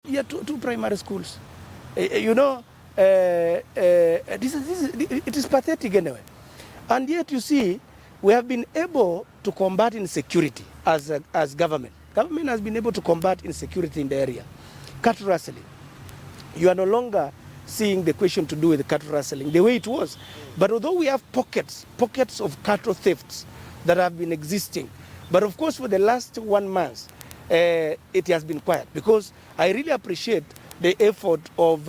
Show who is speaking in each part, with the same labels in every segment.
Speaker 1: two primary schools. You know, it is pathetic anyway. And yet you see, we have been able to combat insecurity as government. Government has been able to combat insecurity in the area. Cattle rustling. You are no longer seeing the question to do with the cattle rustling the way it was. But although we have pockets of cattle thefts that have been existing, but of course for the last 1 month, it has been quiet, because I really appreciate the effort of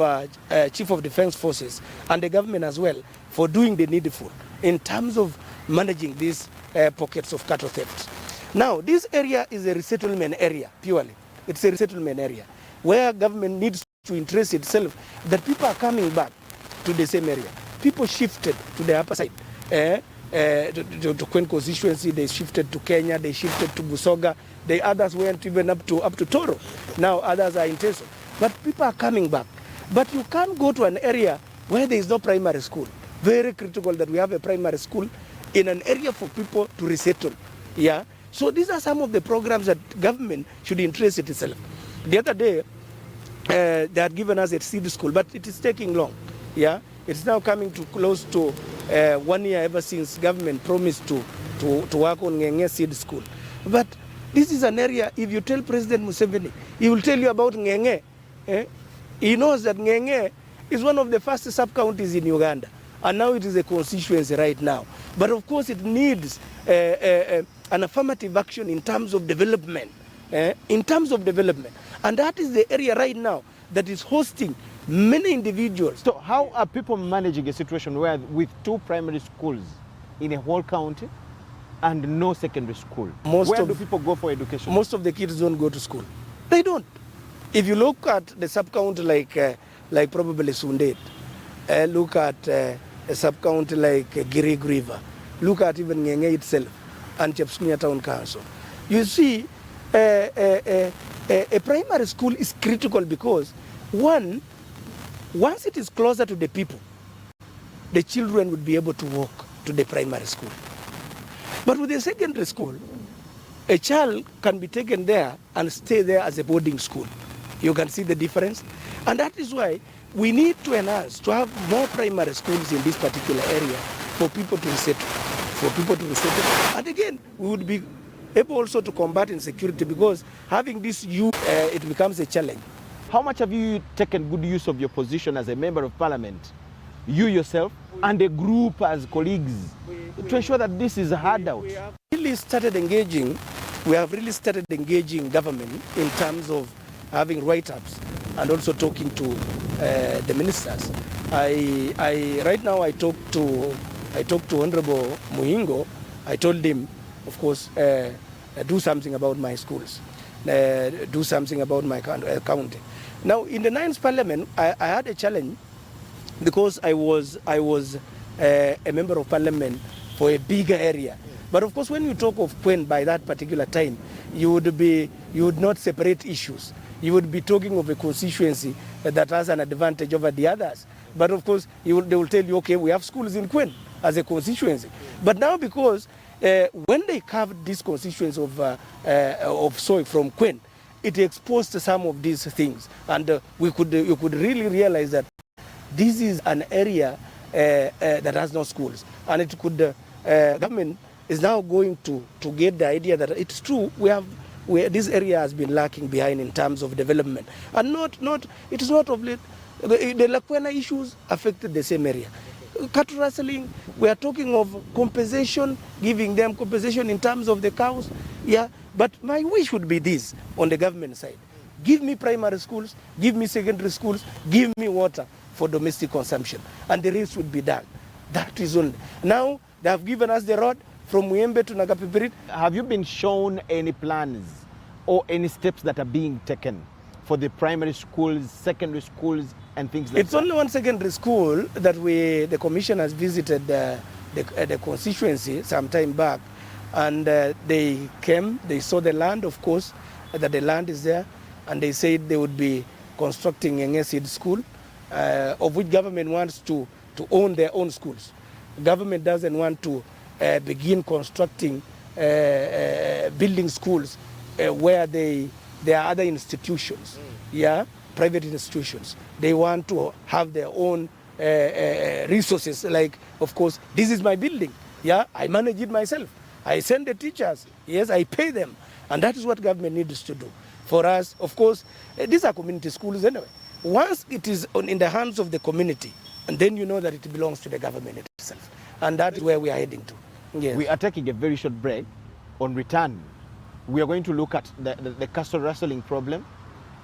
Speaker 1: Chief of Defense Forces and the government as well for doing the needful in terms of managing these pockets of cattle thefts. Now, this area is a resettlement area, purely. It's a resettlement area where government needs to interest itself that people are coming back to the same area. People shifted to the upper side, to Queen constituency, they shifted to Kenya, they shifted to Busoga, the others went even up to Toro. Now others are in Teso. But people are coming back. But you can't go to an area where there is no primary school. Very critical that we have a primary school in an area for people to resettle. Yeah. So these are some of the programs that government should interest itself. The other day, they had given us a seed school, but it is taking long. Yeah, it's now coming to close to 1 year ever since government promised to work on Ngenge seed school. But this is an area, if you tell President Museveni, he will tell you about Ngenge. He knows that Ngenge is one of the first sub-counties in Uganda, and now it is a constituency right now. But of course it needs an affirmative action in terms of development. And that is the area right now that is hosting many individuals.
Speaker 2: So how are people managing a situation where with 2 primary schools in a whole county and no secondary school? Where do people go for education?
Speaker 1: Most of the kids don't go to school. They don't. If you look at the sub-county like probably Sundet, look at a sub-county like Girig River, look at even Ngenge itself and Chepsunya Town Council, you see a primary school is critical because, once it is closer to the people, the children would be able to walk to the primary school. But with the secondary school, a child can be taken there and stay there as a boarding school. You can see the difference. And that is why we need to enhance, to have more primary schools in this particular area for people to resettle. And again, we would be able also to combat insecurity, because having this youth, it becomes a challenge.
Speaker 2: How much have you taken good use of your position as a member of parliament, you yourself and a group as colleagues, to ensure that this is hard out?
Speaker 1: We have really started engaging government in terms of having write-ups and also talking to the ministers. Right now I talked to Honorable Muhingo. I told him, of course, do something about my schools, do something about my county. Now, in the 9th Parliament, I had a challenge because I was a member of Parliament for a bigger area. But of course, when you talk of Queen by that particular time, you would not separate issues. You would be talking of a constituency that has an advantage over the others. But of course, they will tell you, okay, we have schools in Queen as a constituency. But now, because when they carved this constituency of soil from Queen, it exposed some of these things, and you could really realize that this is an area that has no schools, and it could government is now going to get the idea that it's true, this area has been lacking behind in terms of development, and it is not of late. The Lakwena issues affected the same area. Cattle rustling, we are talking of compensation, giving them compensation in terms of the cows. Yeah, but my wish would be this on the government side: give me primary schools, give me secondary schools, give me water for domestic consumption, and the rest would be done. That is only. Now they have given us the road from Muyembe to Nagapipirit.
Speaker 2: Have you been shown any plans or any steps that are being taken for the primary schools, secondary schools, and things like that?
Speaker 1: It's only one secondary school that the commission has visited the constituency some time back, and they came, they saw the land, of course, that the land is there, and they said they would be constructing a seed school, of which government wants to own their own schools. Government doesn't want to begin constructing building schools where there are other institutions, yeah, private institutions. They want to have their own resources. Like, of course, this is my building. Yeah, I manage it myself. I send the teachers. Yes, I pay them. And that is what government needs to do. For us, of course, these are community schools anyway. Once it is in the hands of the community, and then you know that it belongs to the government itself. And that is where we are heading to. Yes.
Speaker 2: We are taking a very short break. On return, we are going to look at the castle rustling problem,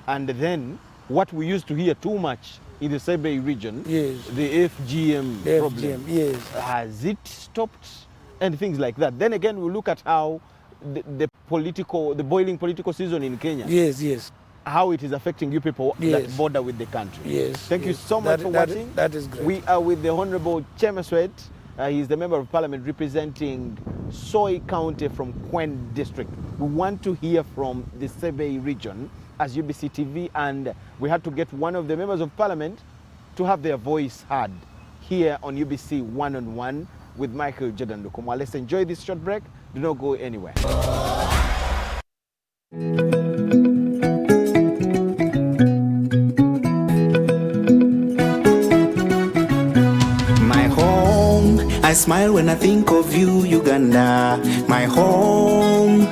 Speaker 2: and then what we used to hear too much in the Sebei region,
Speaker 1: yes,
Speaker 2: the FGM problem.
Speaker 1: Yes.
Speaker 2: Has it stopped? And things like that. Then again, we'll look at how the boiling political season in Kenya.
Speaker 1: Yes, yes.
Speaker 2: How it is affecting you people
Speaker 1: yes,
Speaker 2: that border with the country.
Speaker 1: Yes.
Speaker 2: Thank you so much for watching.
Speaker 1: That is great.
Speaker 2: We are with the Honorable Chemeswet. He's the Member of Parliament representing Soy County from Kwen District. We want to hear from the Sebei region as UBC TV, and we had to get one of the Members of Parliament to have their voice heard here on UBC One on One with Michael Jordan Lukumwa. Let's enjoy this short break. Do not go anywhere.
Speaker 3: I smile when I think of you, Uganda, my home.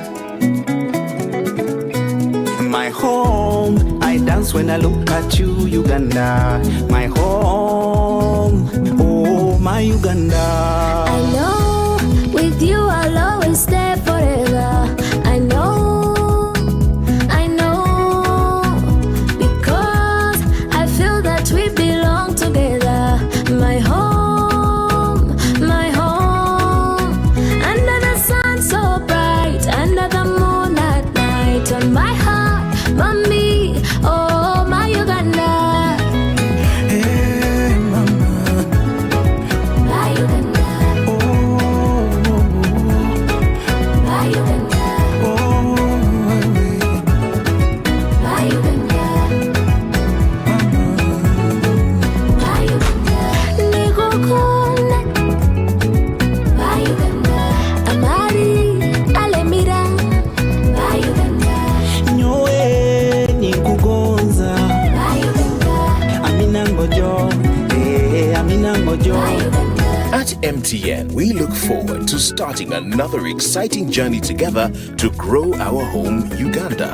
Speaker 3: My home, I dance when I look at you, Uganda, my home. Oh, my Uganda.
Speaker 4: I know, with you I'll always stay forever. I know, because I feel that we belong together. My home. My heart, mommy, oh my Uganda.
Speaker 3: Hey, mama.
Speaker 4: My Uganda.
Speaker 3: Oh,
Speaker 4: my Uganda.
Speaker 3: oh,
Speaker 4: my Uganda. My Uganda. Nigokona. My Uganda. Amari, Alemira. My Uganda.
Speaker 5: At MTN, we look forward to starting another exciting journey together to grow our home, Uganda.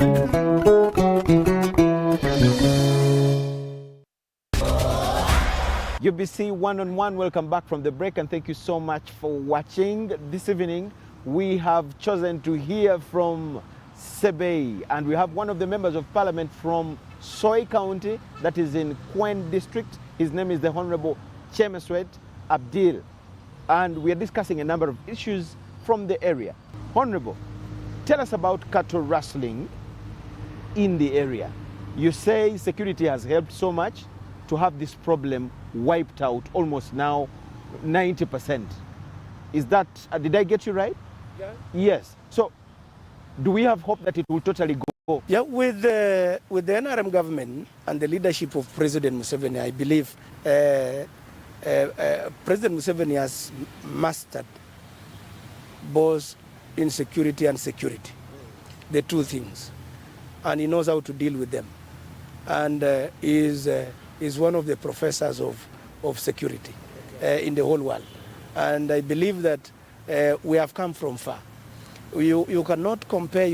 Speaker 2: UBC One on One, welcome back from the break, and thank you so much for watching. This evening, we have chosen to hear from Sebei, and we have one of the members of parliament from Soy County, that is in Kwen District. His name is the Honorable Chemeswet Abdil, and we are discussing a number of issues from the area. Honorable, tell us about cattle rustling in the area. You say security has helped so much to have this problem wiped out almost now 90%. Is that, did I get you right?
Speaker 1: Yeah.
Speaker 2: Yes. So, do we have hope that it will totally go?
Speaker 1: Yeah, with the NRM government and the leadership of President Museveni, I believe President Museveni has mastered both insecurity and security, the two things, and he knows how to deal with them, and is one of the professors of security in the whole world. And I believe that we have come from far. You cannot compare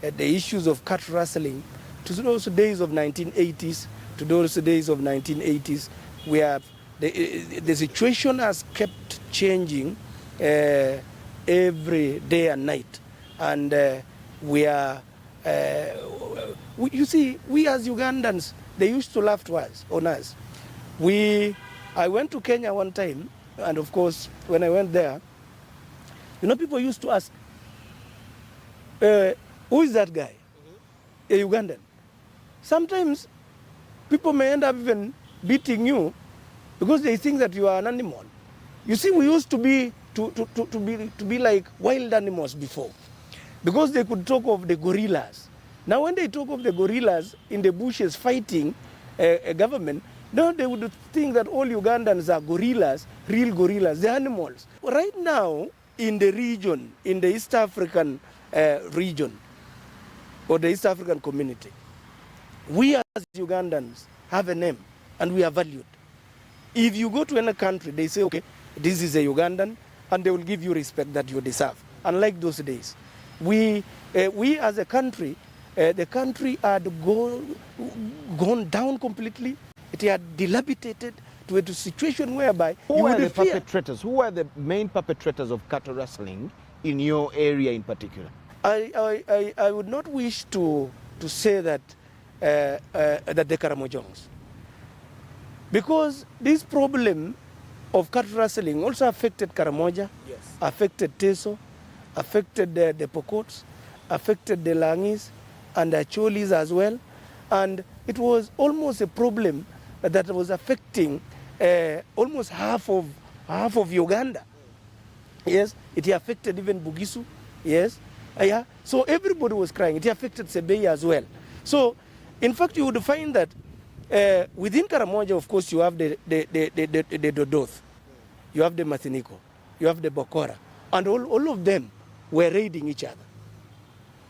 Speaker 1: the issues of cattle rustling to those days of 1980s, to those days of 1980s, where the situation has kept changing every day and night. And you see, we as Ugandans, they used to laugh on us. I went to Kenya one time, and of course, when I went there, you know, people used to ask, who is that guy? A Ugandan. Sometimes people may end up even beating you because they think that you are an animal. You see, we used to be like wild animals before, because they could talk of the gorillas. Now, when they talk of the gorillas in the bushes fighting a government, now they would think that all Ugandans are gorillas, real gorillas, they're animals. Right now, in the region, in the East African region, or the East African community, We as Ugandans have a name and we are valued. If you go to any country, they say, okay, this is a Ugandan, and they will give you respect that you deserve. Unlike those days, we as a country, the country had gone down completely. It had dilapidated to a situation whereby
Speaker 2: Who are the perpetrators? Who are the main perpetrators of cattle rustling in your area in particular?
Speaker 1: I would not wish to say that the Karamojongs, because this problem of cattle rustling also affected Karamoja, yes, affected Teso, affected the Pokots, affected the Langis and the Cholis as well, and it was almost a problem that was affecting almost half of Uganda. Yes, it affected even Bugisu. Yes, yeah. So everybody was crying. It affected Sebei as well. So, in fact, you would find that within Karamoja, of course, you have the Dodoth, you have the Mathiniko, you have the Bokora, and all of them were raiding each other.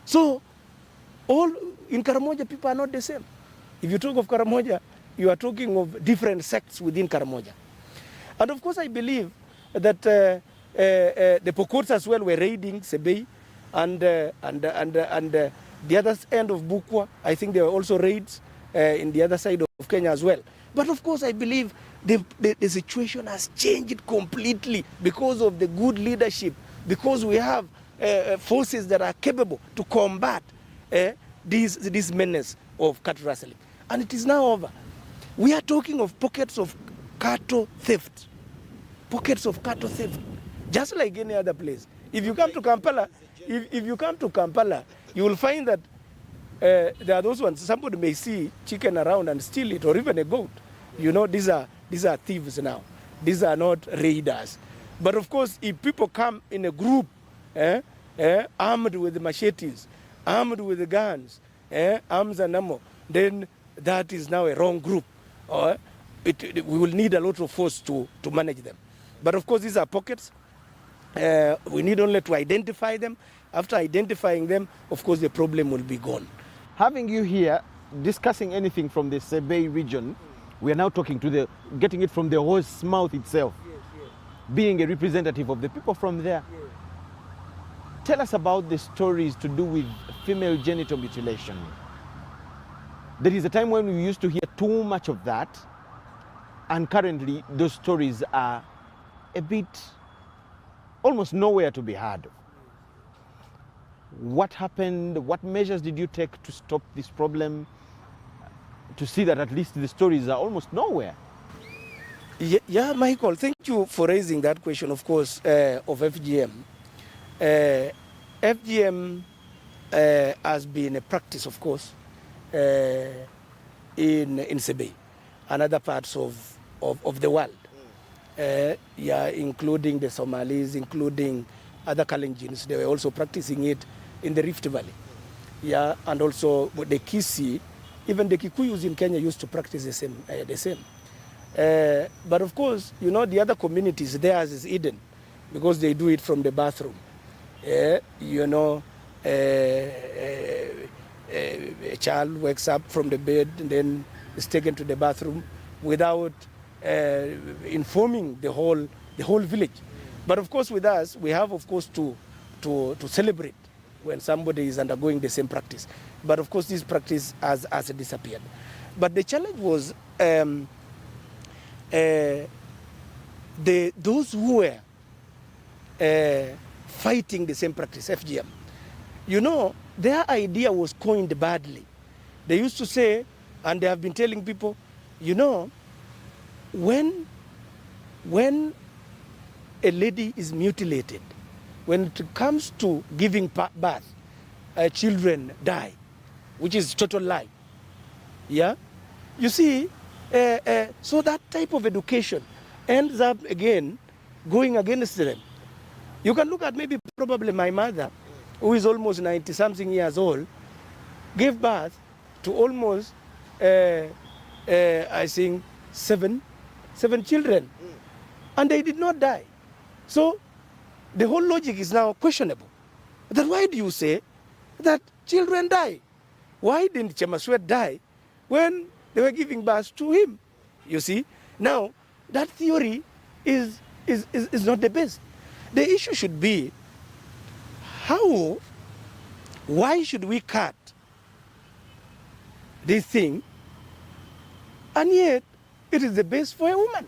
Speaker 1: So, all in Karamoja, people are not the same. If you talk of Karamoja, you are talking of different sects within Karamoja. And of course, I believe that the Pokots as well were raiding Sebei, and the other end of Bukwa, I think there were also raids in the other side of Kenya as well. But of course, I believe the situation has changed completely because of the good leadership, because we have forces that are capable to combat this menace of cattle rustling. And it is now over. We are talking of pockets of cattle theft. Pockets of cattle theft. Just like any other place. If you come to Kampala, if you come to Kampala, you will find that there are those ones, somebody may see chicken around and steal it, or even a goat. You know, these are thieves now. These are not raiders. But of course, if people come in a group, armed with machetes, armed with guns, arms and ammo, then that is now a wrong group. We will need a lot of force to manage them. But of course, these are pockets. We need only to identify them. After identifying them, of course, the problem will be gone.
Speaker 2: Having you here discussing anything from the Sebei region, we are now talking to getting it from the horse's mouth itself. Yes, yes. Being a representative of the people from there. Yes. Tell us about the stories to do with female genital mutilation. There is a time when we used to hear too much of that, and currently those stories are a bit almost nowhere to be heard. What happened? What measures did you take to stop this problem, to see that at least the stories are almost nowhere?
Speaker 1: Yeah, Michael, thank you for raising that question, of course, of FGM. FGM has been a practice, of course, in Sebei and other parts of the world. Yeah, including the Somalis, including other Kalenjins. They were also practicing it in the Rift Valley. Yeah, and also the Kisi, even the Kikuyus in Kenya used to practice the same. But of course, you know, the other communities, theirs is hidden because they do it from the bathroom. You know, a child wakes up from the bed and then is taken to the bathroom without informing the whole village. But of course, with us, we have, of course, to celebrate when somebody is undergoing the same practice. But of course, this practice has disappeared. But the challenge was those who were fighting the same practice, FGM. You know, their idea was coined badly. They used to say, and they have been telling people, you know, when a lady is mutilated, when it comes to giving birth, children die, which is total lie. Yeah? You see, so that type of education ends up again going against them. You can look at maybe probably my mother, who is almost 90-something years old, gave birth to almost, I think, seven children. And they did not die. So the whole logic is now questionable. Then why do you say that children die? Why didn't Chemaswet die when they were giving birth to him. You see? Now, that theory is not the best. The issue should be why should we cut this thing, and yet it is the best for a woman.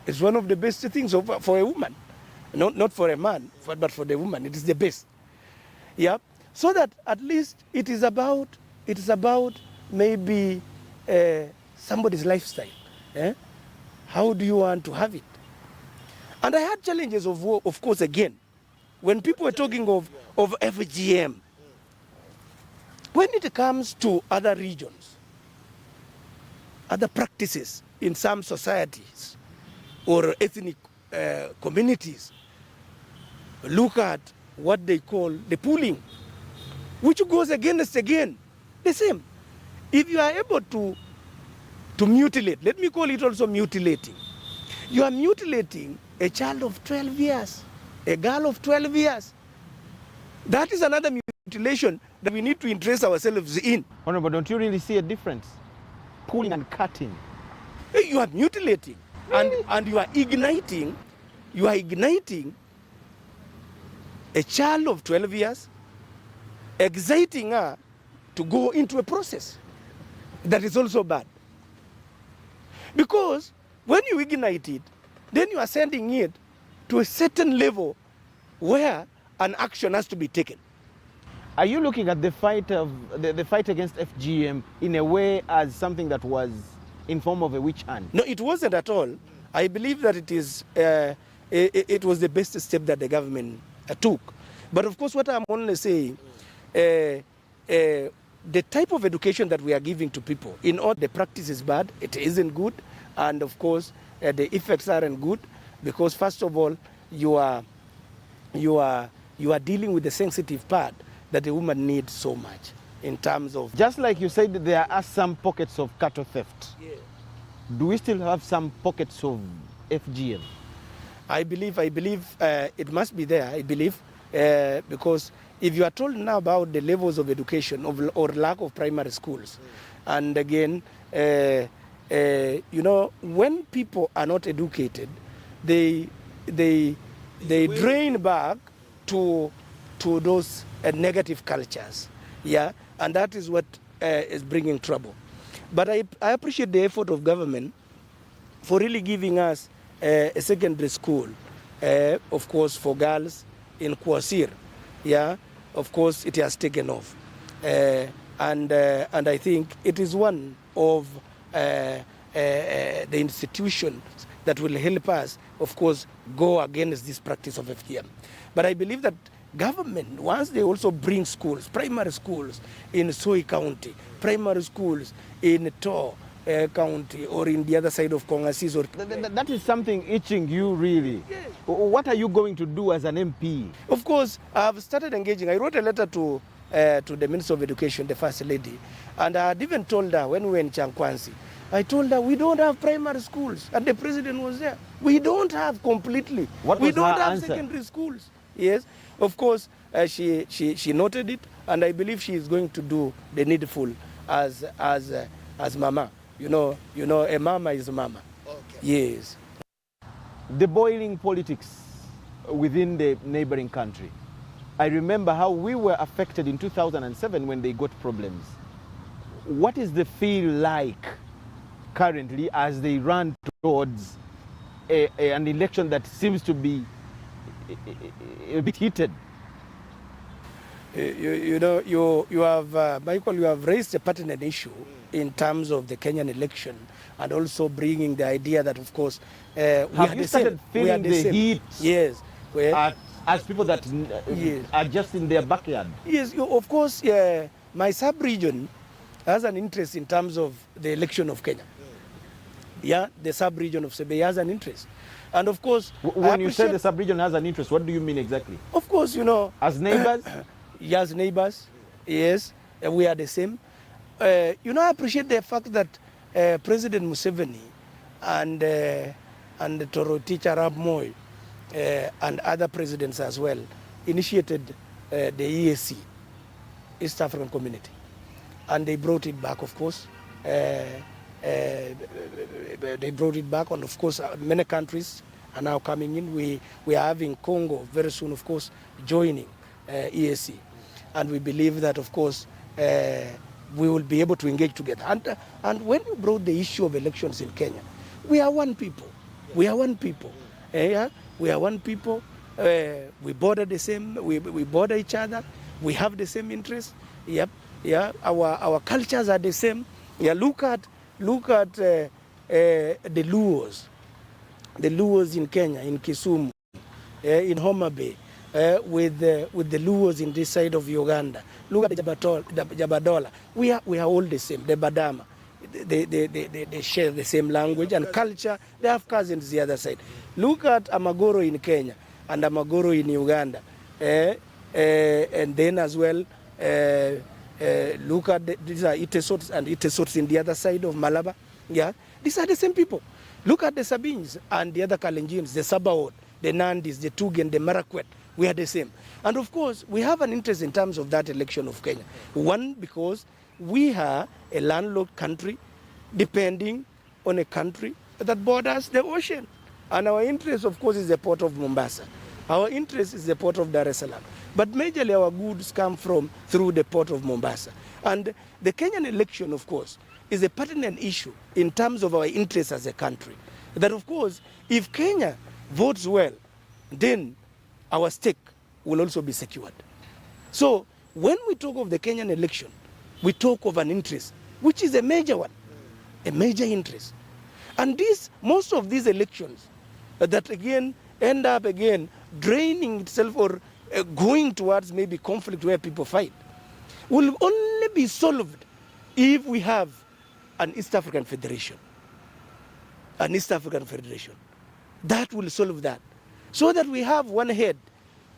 Speaker 1: It's one of the best things for a woman. Not for a man, but for the woman, it is the best. Yeah, so that at least it is about maybe somebody's lifestyle. Eh? How do you want to have it? And I had challenges of course, again, when people were talking of FGM. When it comes to other regions, other practices in some societies or ethnic communities, look at what they call the pooling, which goes against again the same. If you are able to mutilate, let me call it also mutilating. You are mutilating a child of 12 years, a girl of 12 years. That is another mutilation that we need to interest ourselves in.
Speaker 2: Honorable, don't you really see a difference? Pulling and cutting.
Speaker 1: You are mutilating, and you are igniting a child of 12 years, exciting her to go into a process that is also bad. Because when you ignite it, then you are sending it to a certain level where an action has to be taken.
Speaker 2: Are you looking at the fight against FGM in a way as something that was in form of a witch hunt?
Speaker 1: No, it wasn't at all. I believe that it was the best step that the government took. But of course, what I'm only saying, the type of education that we are giving to people, in all the practice is bad, it isn't good, and of course, the effects aren't good, because first of all, you are dealing with the sensitive part that a woman needs so much in terms of...
Speaker 2: Just like you said, there are some pockets of cattle theft.
Speaker 1: Yeah.
Speaker 2: Do we still have some pockets of FGM?
Speaker 1: I believe it must be there, I believe, because if you are told now about the levels of education or lack of primary schools, and again, you know, when people are not educated, they drain back to those negative cultures, yeah, and that is what is bringing trouble. But I appreciate the effort of government for really giving us a secondary school, of course, for girls in Kwasir, yeah. Of course, it has taken off, and I think it is one of the institutions that will help us, of course, go against this practice of FGM. But I believe that government, once they also bring schools, primary schools in Soy County, primary schools in Tor County, or in the other side of Kongasis, or
Speaker 2: that is something itching you really.
Speaker 1: Yes.
Speaker 2: What are you going to do as an MP?
Speaker 1: Of course, I've started engaging. I wrote a letter to the Minister of Education, the First Lady, and I had even told her when we were in Chankwansi, I told her we don't have primary schools, and the president was there. We don't have completely. We don't have secondary schools. Yes, of course, she noted it, and I believe she is going to do the needful as mama. You know, a mama is a mama. Okay. Yes.
Speaker 2: The boiling politics within the neighboring country. I remember how we were affected in 2007 when they got problems. What is the feel like currently as they run towards an election that seems to be a bit heated?
Speaker 1: You know, you have, Michael, you have raised a pertinent issue in terms of the Kenyan election, and also bringing the idea that, of course,
Speaker 2: have you started feeling the heat?
Speaker 1: Yes.
Speaker 2: As people that
Speaker 1: yes.
Speaker 2: are just in their backyard?
Speaker 1: Yes, of course, my sub-region has an interest in terms of the election of Kenya. Yeah, the sub-region of Sebe has an interest. And of course...
Speaker 2: When you say the sub-region has an interest, what do you mean exactly?
Speaker 1: Of course, you know...
Speaker 2: As neighbors?
Speaker 1: Yes, neighbors, yes, we are the same. You know, I appreciate the fact that President Museveni and Toro Teacher Arap Moi and other presidents as well initiated the EAC, East African Community. and they brought it back, of course. They brought it back, and of course many countries are now coming in. We are having Congo very soon, of course, joining EAC, and we believe that, of course, we will be able to engage together. And when you brought the issue of elections in Kenya, we are one people. We are one people. Yeah? We are one people. We border the same. We border each other. We have the same interests. Yep. Yeah. Our cultures are the same. Yeah. Look at the Luos. The Luos in Kenya, in Kisumu, in Homa Bay, with the Luos in this side of Uganda. Look at the Jabadola. We are all the same. The Badama. They share the same language and culture. They have cousins the other side. Look at Amagoro in Kenya and Amagoro in Uganda. And then as well, look at these are Itesots and Itesots in the other side of Malaba. Yeah, these are the same people. Look at the Sabines and the other Kalenjins, the Sabaot, the Nandis, the Tugen, the Marakwet. We are the same. And of course, we have an interest in terms of that election of Kenya. One, because we are a landlocked country depending on a country that borders the ocean. And our interest, of course, is the port of Mombasa. Our interest is the port of Dar es Salaam. But majorly our goods come through the port of Mombasa. And the Kenyan election, of course, is a pertinent issue in terms of our interests as a country. That, of course, if Kenya votes well, then our stake will also be secured. So when we talk of the Kenyan election, we talk of an interest, which is a major one, a major interest. And most of these elections that again end up draining itself or going towards maybe conflict where people fight, will only be solved if we have an East African Federation. An East African Federation. That will solve that. So that we have one head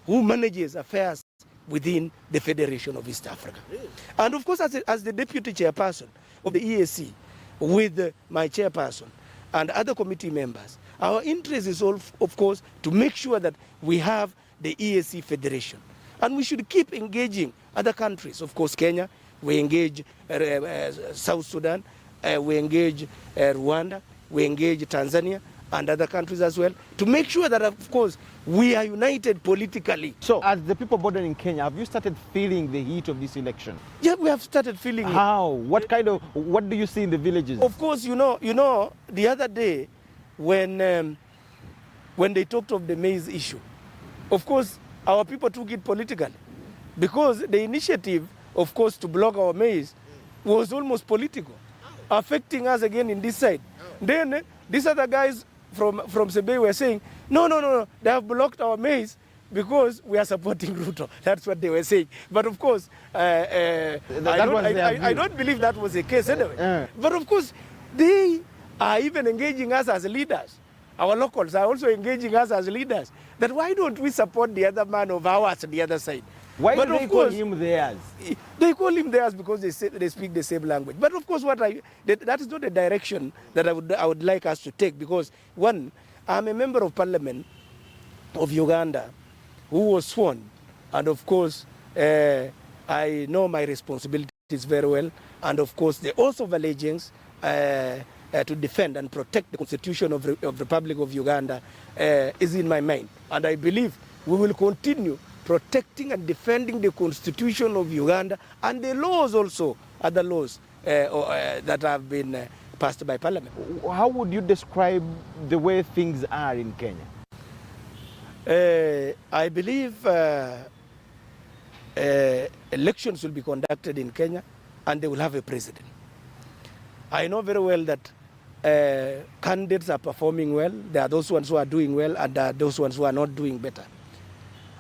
Speaker 1: who manages affairs within the Federation of East Africa. And of course, as the deputy chairperson of the EAC, with my chairperson and other committee members, our interest is, of course, to make sure that we have the EAC Federation. And we should keep engaging other countries. Of course, Kenya, we engage South Sudan, we engage Rwanda, we engage Tanzania, and other countries as well, to make sure that, of course, we are united politically.
Speaker 2: So, as the people bordering in Kenya, have you started feeling the heat of this election?
Speaker 1: Yeah, we have started feeling it.
Speaker 2: How? What do you see in the villages?
Speaker 1: Of course, you know, the other day, when they talked of the maize issue, of course, our people took it politically, because the initiative, of course, to block our maize was almost political, affecting us again in this side. Then these other guys from Sebei were saying, no, they have blocked our maize because we are supporting Ruto. That's what they were saying. But of course, I don't believe that was the case anyway. But of course, they are even engaging us as leaders. Our locals are also engaging us as leaders. That why don't we support the other man of ours on the other side?
Speaker 2: Why do they call him theirs?
Speaker 1: They call him theirs because they speak the same language. But of course, that is not the direction that I would like us to take, because one, I'm a member of parliament of Uganda who was sworn, and of course, I know my responsibilities very well, and of course, the oath of allegiance to defend and protect the Constitution of the Republic of Uganda is in my mind, and I believe we will continue protecting and defending the Constitution of Uganda and the laws also, other laws that have been passed by Parliament.
Speaker 2: How would you describe the way things are in Kenya?
Speaker 1: I believe elections will be conducted in Kenya and they will have a president. I know very well that candidates are performing well. There are those ones who are doing well, and there are those ones who are not doing better.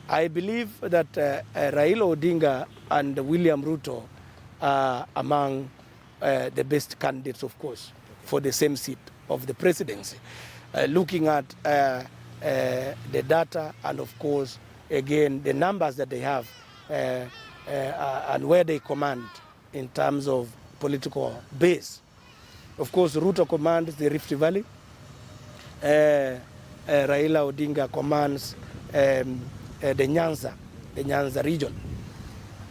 Speaker 1: I believe that Raila Odinga and William Ruto are among the best candidates, of course, for the same seat of the presidency. Looking at the data and, of course, again, the numbers that they have and where they command in terms of political base. Of course, Ruto commands the Rift Valley. Raila Odinga commands the Nyanza region.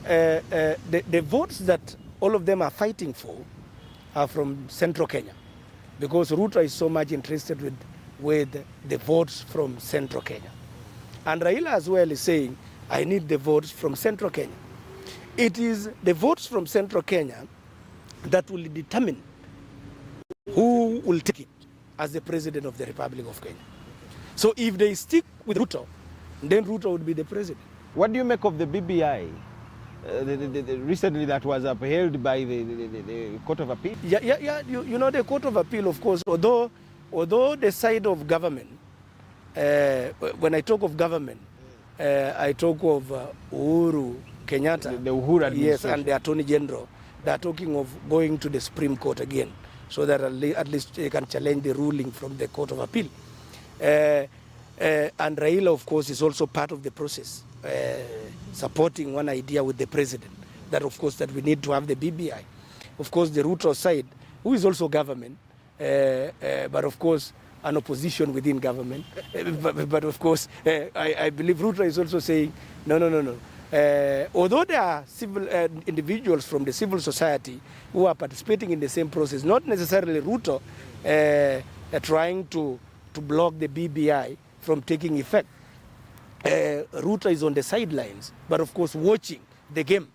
Speaker 1: The votes that all of them are fighting for are from central Kenya, because Ruto is so much interested with the votes from central Kenya. And Raila as well is saying, I need the votes from central Kenya. It is the votes from central Kenya that will determine who will take it as the president of the Republic of Kenya. So if they stick with Ruto, then Ruto would be the president.
Speaker 2: What do you make of the BBI? Recently that was upheld by the Court of Appeal?
Speaker 1: Yeah. You know, the Court of Appeal, of course, although the side of government, when I talk of government, I talk of Uhuru Kenyatta,
Speaker 2: the Uhuru administration.
Speaker 1: Yes, and the Attorney General. They are talking of going to the Supreme Court again, so that at least they can challenge the ruling from the Court of Appeal. And Raila, of course, is also part of the process, supporting one idea with the president, that of course that we need to have the BBI. Of course, the Ruto side, who is also government, but of course an opposition within government. But of course, I believe Ruto is also saying, no. Although there are civil individuals from the civil society who are participating in the same process, not necessarily Ruto trying to block the BBI from taking effect. Ruto is on the sidelines, but of course watching the game.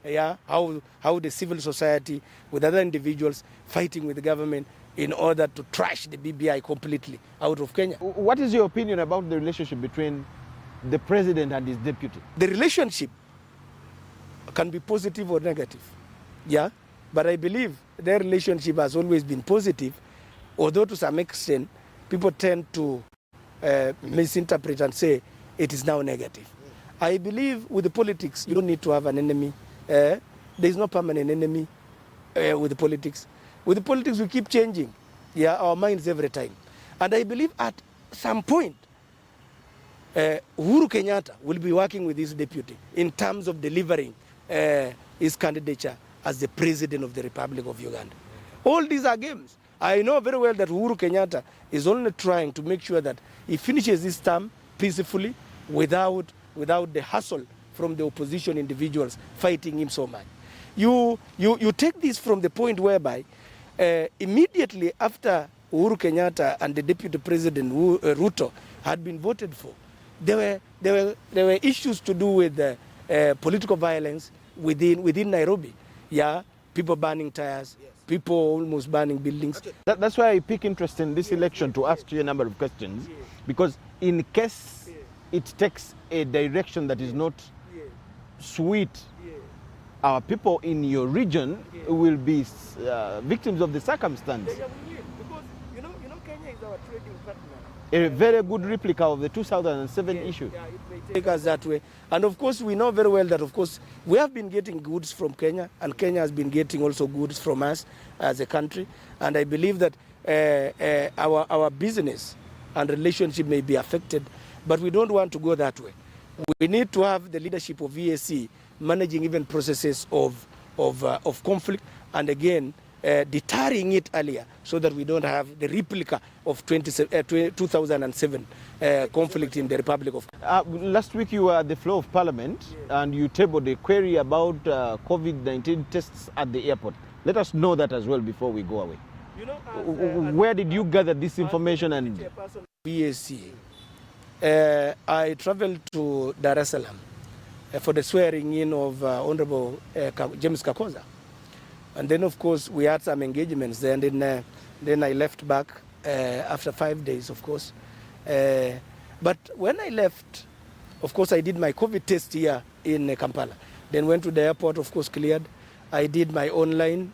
Speaker 1: Yeah, how the civil society with other individuals fighting with the government in order to trash the BBI completely out of Kenya.
Speaker 2: What is your opinion about the relationship between the president and his deputy?
Speaker 1: The relationship can be positive or negative, yeah, but I believe their relationship has always been positive, although to some extent people tend to misinterpret and say it is now negative. I believe with the politics, you don't need to have an enemy. There is no permanent enemy with the politics. With the politics, we keep changing, yeah, our minds every time. And I believe at some point, Uhuru Kenyatta will be working with his deputy in terms of delivering his candidature as the president of the Republic of Uganda. All these are games. I know very well that Uhuru Kenyatta is only trying to make sure that he finishes this term peacefully without the hassle from the opposition individuals fighting him so much. You take this from the point whereby immediately after Uhuru Kenyatta and the deputy president Ruto had been voted for, there were issues to do with political violence within Nairobi. Yeah, people burning tires, yes. People almost burning buildings.
Speaker 2: That's why I pick interest in this election to ask you a number of questions, because in case it takes a direction that is not sweet, our people in your region will be victims of the circumstance.
Speaker 1: Because you know Kenya is our trading partner.
Speaker 2: A very good replica of the 2007 issue.
Speaker 1: Yeah, it may take us that way. And of course, we know very well that, of course, we have been getting goods from Kenya, and Kenya has been getting also goods from us as a country. And I believe that our business and relationship may be affected, but we don't want to go that way. We need to have the leadership of EAC managing even processes of conflict, and again, deterring it earlier so that we don't have the replica of 2007 conflict in the Republic of
Speaker 2: Last week you were at the floor of Parliament, and you tabled a query about COVID-19 tests at the airport. Let us know that as well before we go away.
Speaker 1: You know,
Speaker 2: where did you gather this information? And
Speaker 1: BAC, I traveled to Dar es Salaam for the swearing in of Honorable James Kakoza. And then, of course, we had some engagements there, and then I left back after 5 days, of course. But when I left, of course, I did my COVID test here in Kampala. Then went to the airport, of course, cleared. I did my online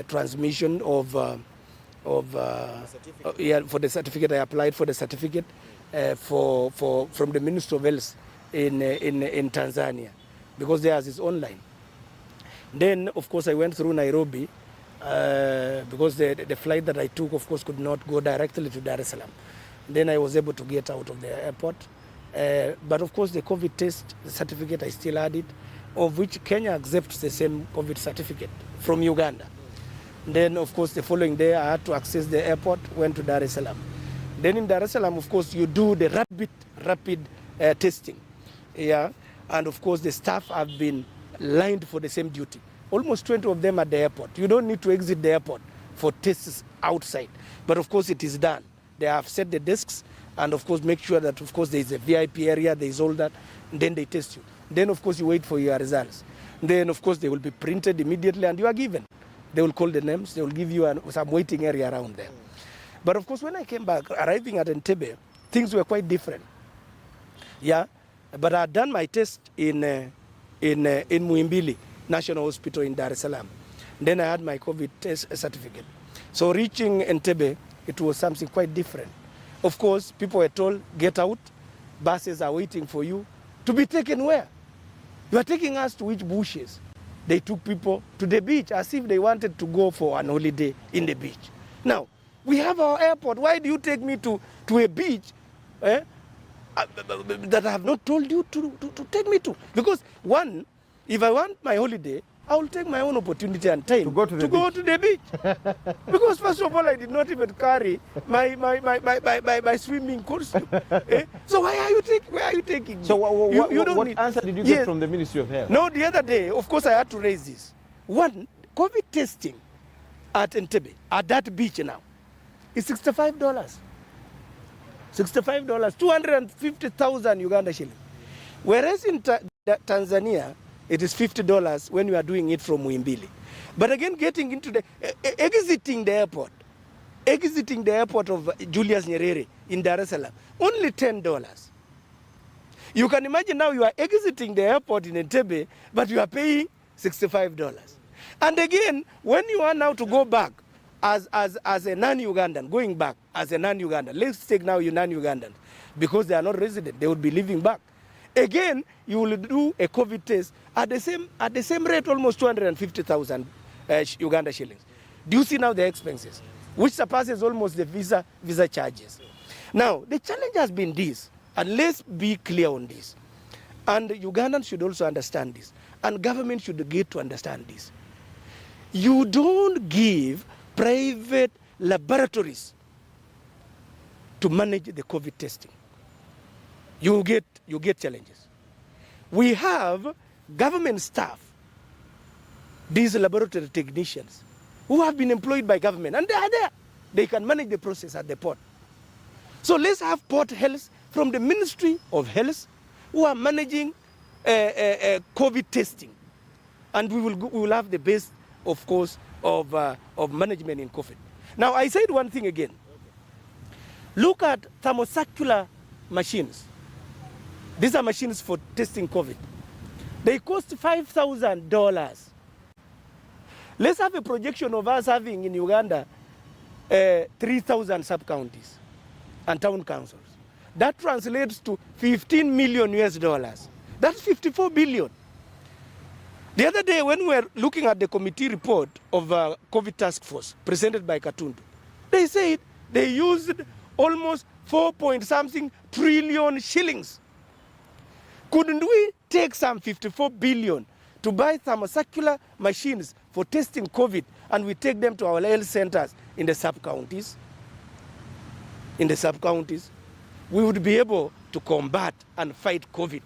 Speaker 1: transmission of for the certificate. I applied for the certificate from the Ministry of Health in Tanzania, because theirs is online. Then, of course, I went through Nairobi because the flight that I took, of course, could not go directly to Dar es Salaam. Then I was able to get out of the airport. But, of course, the COVID test certificate, I still had it, of which Kenya accepts the same COVID certificate from Uganda. Then, of course, the following day, I had to access the airport, went to Dar es Salaam. Then in Dar es Salaam, of course, you do the rapid testing. Yeah, and of course, the staff have been lined for the same duty. almost 20 of them at the airport. You don't need to exit the airport for tests outside. But of course it is done. They have set the desks and of course make sure that of course there is a VIP area, there is all that, and then they test you. Then of course you wait for your results. Then of course they will be printed immediately and you are given. They will call the names, they will give you some waiting area around there. But of course when I came back, arriving at Entebbe, things were quite different. Yeah, but I had done my test in Muhimbili National Hospital in Dar es Salaam. Then I had my COVID test certificate. So reaching Entebbe, it was something quite different. Of course, people were told, get out, buses are waiting for you. To be taken where? You are taking us to which bushes? They took people to the beach as if they wanted to go for an holiday in the beach. Now, we have our airport. Why do you take me to a beach that I have not told you to take me to? Because one, if I want my holiday, I will take my own opportunity and time to go to the beach. Because first of all, I did not even carry my swimming costume. So where are you taking me?
Speaker 2: So what answer did you get from the Ministry of Health?
Speaker 1: No, the other day, of course, I had to raise this. One, COVID testing at Entebbe, at that beach now, is $65. $65, 250,000 Uganda shilling. Whereas in Tanzania, it is $50 when you are doing it from Muhimbili. But again, getting into the, exiting the airport of Julius Nyerere in Dar es Salaam, only $10. You can imagine now you are exiting the airport in Entebbe, but you are paying $65. And again, when you are now to go back as a non-Ugandan, going back as a non-Ugandan, let's take now you non-Ugandan, because they are not resident, they would be living back. Again, you will do a COVID test at the same rate, almost 250,000 Uganda shillings. Do you see now the expenses, which surpasses almost the visa charges? Now, the challenge has been this, and let's be clear on this. And Ugandans should also understand this, and government should get to understand this. You don't give private laboratories to manage the COVID testing. You get challenges. We have government staff, these laboratory technicians, who have been employed by government, and they are there. They can manage the process at the port. So let's have port health from the Ministry of Health, who are managing COVID testing, and we will have the best, of course, of management in COVID. Now, I said one thing again. Look at thermocycler machines. These are machines for testing COVID. They cost $5,000. Let's have a projection of us having in Uganda 3,000 sub-counties and town councils. That translates to $15 million US. That's 54 billion. The other day when we were looking at the committee report of COVID task force presented by Katundu, they said they used almost 4-point-something trillion shillings. Couldn't we take some 54 billion to buy thermocycler machines for testing COVID, and we take them to our health centers in the sub-counties? In the sub-counties, we would be able to combat and fight COVID.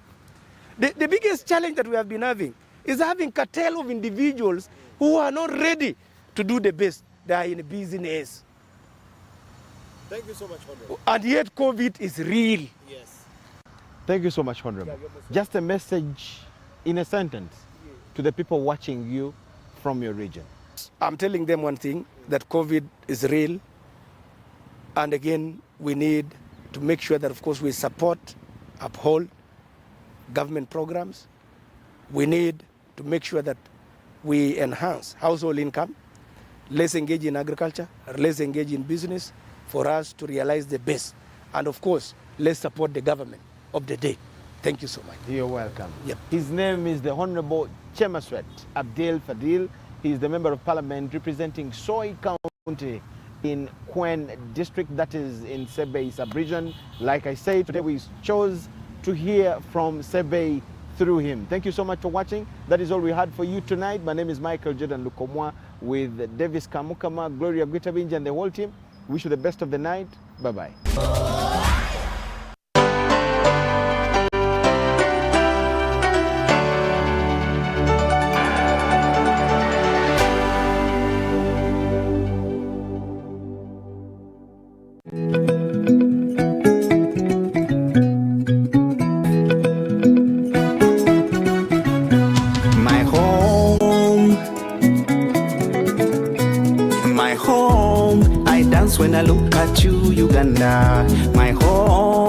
Speaker 1: The biggest challenge that we have been having is having cartel of individuals who are not ready to do the best. They are in business.
Speaker 2: Thank you so much, Honorable.
Speaker 1: And yet COVID is real.
Speaker 2: Yes. Thank you so much, Honorable. Just a message in a sentence to the people watching you from your region.
Speaker 1: I'm telling them one thing, that COVID is real. And again, we need to make sure that, of course, we support, uphold government programs. We need to make sure that we enhance household income. Let's engage in agriculture, let's engage in business for us to realize the best. And of course, let's support the government of the day. Thank you so much.
Speaker 2: You're welcome.
Speaker 1: Yep.
Speaker 2: His name is the Honorable Chemaswet Abdel Fadil. He is the Member of Parliament representing Soy County in Kwen District, that is in Sebei sub-region. Like I said, today we chose to hear from Sebei through him. Thank you so much for watching. That is all we had for you tonight. My name is Michael Jordan Lukomwa with Davis Kamukama, Gloria Guitabinja and the whole team. Wish you the best of the night. Bye-bye.
Speaker 3: when I look at you, Uganda, my home.